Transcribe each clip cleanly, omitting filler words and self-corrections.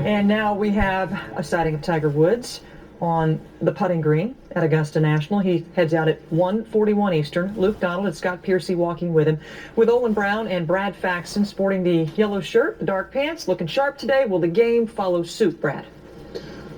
And now we have a sighting of Tiger Woods on the putting green at Augusta National. He heads out at 1:41 Eastern. Luke Donald and Scott Piercy walking with him, with Olin Brown and Brad Faxon sporting the yellow shirt, the dark pants, looking sharp today. Will the game follow suit, Brad?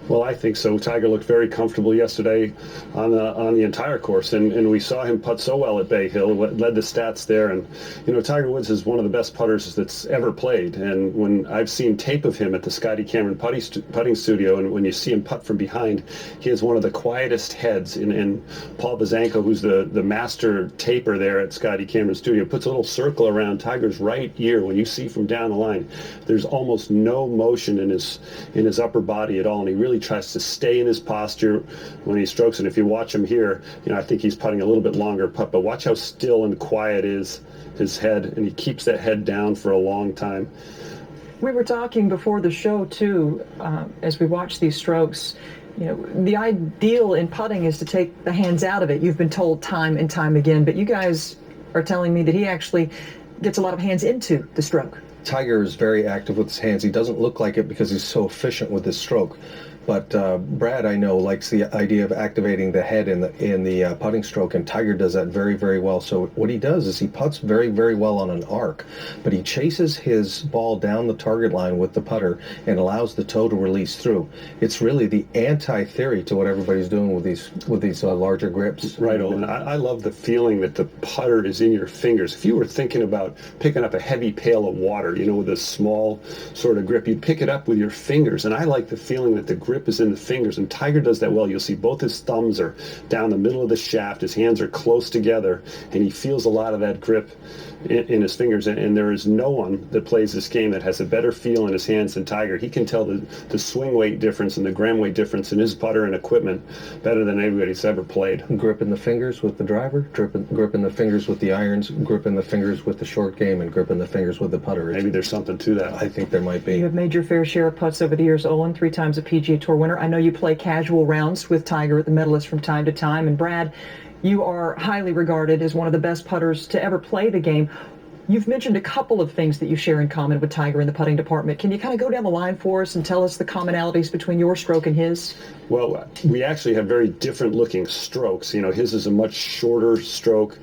Well, I think so. Tiger looked very comfortable yesterday on the entire course, and we saw him putt so well at Bay Hill, led the stats there. And, you know, Tiger Woods is one of the best putters that's ever played. And when I've seen tape of him at the Scotty Cameron putting studio, and when you see him putt from behind, he has one of the quietest heads. And Paul Bazanko, who's the master taper there at Scotty Cameron studio, puts a little circle around Tiger's right ear. When you see from down the line, there's almost no motion in his upper body at all, and he really tries to stay in his posture when he strokes. And if you watch him here, you know, I think he's putting a little bit longer putt, but watch how still and quiet is his head, and he keeps that head down for a long time. We were talking before the show too, as we watch these strokes. You know, the ideal in putting is to take the hands out of it. You've been told time and time again, but you guys are telling me that he actually gets a lot of hands into the stroke. Tiger is very active with his hands. He doesn't look like it because he's so efficient with his stroke. But Brad, I know, likes the idea of activating the head in the putting stroke, and Tiger does that very, very well. So what he does is he putts very, very well on an arc, but he chases his ball down the target line with the putter and allows the toe to release through. It's really the anti-theory to what everybody's doing with these larger grips. Right, Olin. I love the feeling that the putter is in your fingers. If you were thinking about picking up a heavy pail of water, you know, with a small sort of grip, you'd pick it up with your fingers. And I like the feeling that the grip is in the fingers, and Tiger does that well. You'll see both his thumbs are down the middle of the shaft, his hands are close together, and he feels a lot of that grip in his fingers. And there is no one that plays this game that has a better feel in his hands than Tiger. He can tell the swing weight difference and the gram weight difference in his putter and equipment better than anybody's ever played. Grip in the fingers with the driver, grip in the fingers with the irons, grip in the fingers with the short game, and grip in the fingers with the putter. Maybe there's something to that. I think there might be. You have made your fair share of putts over the years, Olin, 3 times a PGA Tour winner. I know you play casual rounds with Tiger at the Medalist from time to time. And Brad, you are highly regarded as one of the best putters to ever play the game. You've mentioned a couple of things that you share in common with Tiger in the putting department. Can you kind of go down the line for us and tell us the commonalities between your stroke and his? Well, we actually have very different looking strokes. You know, his is a much shorter stroke.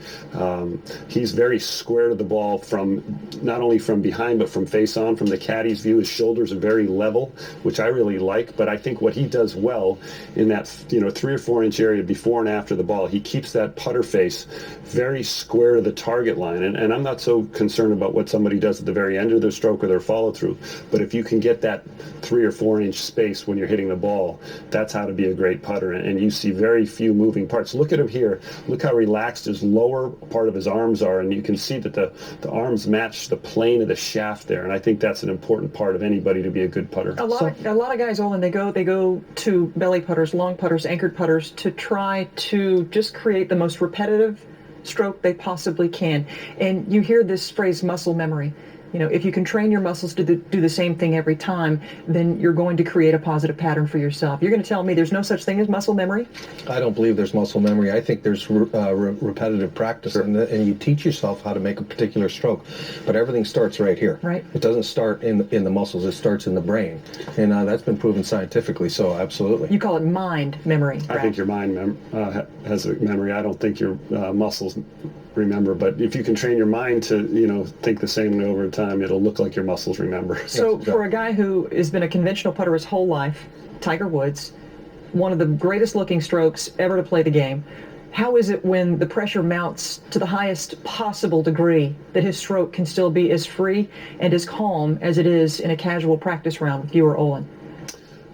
He's very square to the ball, from not only from behind but from face on. From the caddy's view, his shoulders are very level, which I really like. But I think what he does well in that, you know, 3 or 4 inch area before and after the ball, he keeps that putter face very square to the target line. And I'm not so concerned about what somebody does at the very end of their stroke or their follow through. But if you can get that 3 or 4 inch space when you're hitting the ball, that's how to be a great putter. And you see very few moving parts. Look at him here. Look how relaxed his lower part of his arms are, and you can see that the arms match the plane of the shaft there. And I think that's an important part of anybody to be a good putter. A lot of guys, Olin, they go to belly putters, long putters, anchored putters to try to just create the most repetitive stroke they possibly can. And you hear this phrase, muscle memory. You know, if you can train your muscles to do the same thing every time, then you're going to create a positive pattern for yourself. You're going to tell me there's no such thing as muscle memory? I don't believe there's muscle memory. I think there's repetitive practice, and you teach yourself how to make a particular stroke. But everything starts right here. Right. It doesn't start in the muscles. It starts in the brain, and that's been proven scientifically. So absolutely. You call it mind memory, Brad. I think your mind has a memory. I don't think your muscles remember, but if you can train your mind to, you know, think the same way over time, it'll look like your muscles remember. So for a guy who has been a conventional putter his whole life, Tiger Woods, one of the greatest looking strokes ever to play the game, how is it when the pressure mounts to the highest possible degree that his stroke can still be as free and as calm as it is in a casual practice round with you or Olin?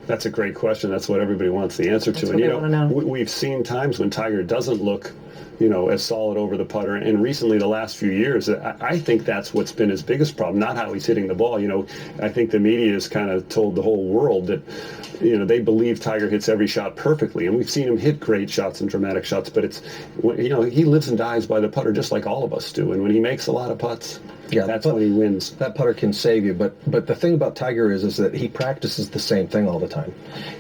That's a great question. That's what everybody wants the answer to. That's And what they wanna know. We've seen times when Tiger doesn't look, you know, as solid over the putter. And recently, the last few years, I think that's what's been his biggest problem, not how he's hitting the ball. You know, I think the media has kind of told the whole world that, you know, they believe Tiger hits every shot perfectly. And we've seen him hit great shots and dramatic shots, but it's, you know, he lives and dies by the putter just like all of us do. And when he makes a lot of putts, Yeah, that's when he wins. That putter can save you, but the thing about Tiger is that he practices the same thing all the time,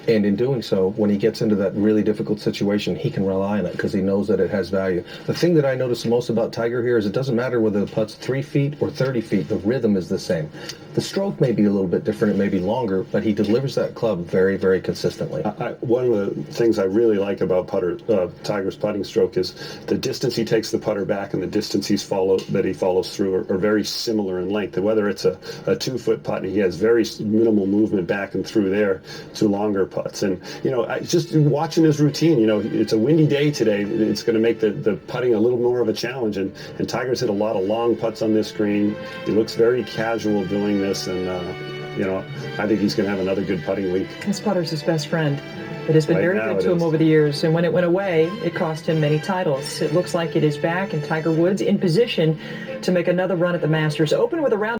and in doing so, when he gets into that really difficult situation, he can rely on it because he knows that it has value. The thing that I notice most about Tiger here is it doesn't matter whether the putt's 3 feet or 30 feet, the rhythm is the same. The stroke may be a little bit different, it may be longer, but he delivers that club very, very consistently. One of the things I really like about Tiger's putting stroke is the distance he takes the putter back and the distance he follows through are very similar in length. And whether it's a 2-foot putt, and he has very minimal movement back and through there, to longer putts. And just watching his routine, it's a windy day today. It's going to make the putting a little more of a challenge. And Tiger's hit a lot of long putts on this green. He looks very casual doing this, and I think he's going to have another good putting week. This putter's his best friend. It has been Right very now good to him over the years, and when it went away, it cost him many titles. It looks like it is back, and Tiger Woods in position to make another run at the Masters Open with a round